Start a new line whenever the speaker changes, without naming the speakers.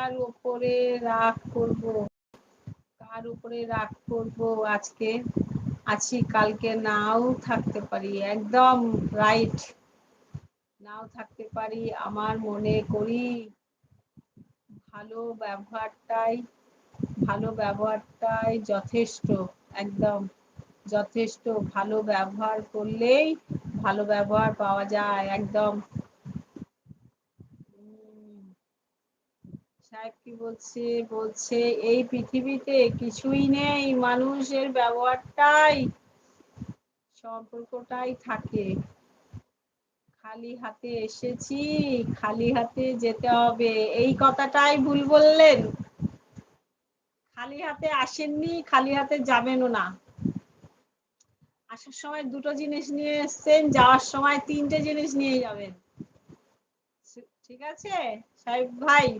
কার উপরে রাগ করব, কার উপরে রাগ করব? আজকে আছি, কালকে নাও থাকতে পারি। একদম রাইট, নাও থাকতে পারি। আমার মনে করি ভালো ব্যবহারটাই যথেষ্ট। একদম যথেষ্ট। ভালো ব্যবহার করলেই ভালো ব্যবহার পাওয়া যায়। একদম। সাহেব কি বলছে? বলছে এই পৃথিবীতে কিছুই নেই, মানুষের ব্যবহারটাই, সম্পর্কটাই থাকে। খালি হাতে এসেছি, খালি হাতে যেতে হবে, এই কথাটাই ভুল বললেন। খালি হাতে আসেননি, খালি হাতে যাবেনও না। আসার সময় দুটো জিনিস নিয়ে এসছেন, যাওয়ার সময় তিনটে জিনিস নিয়ে যাবেন। ঠিক আছে সাহেব ভাই?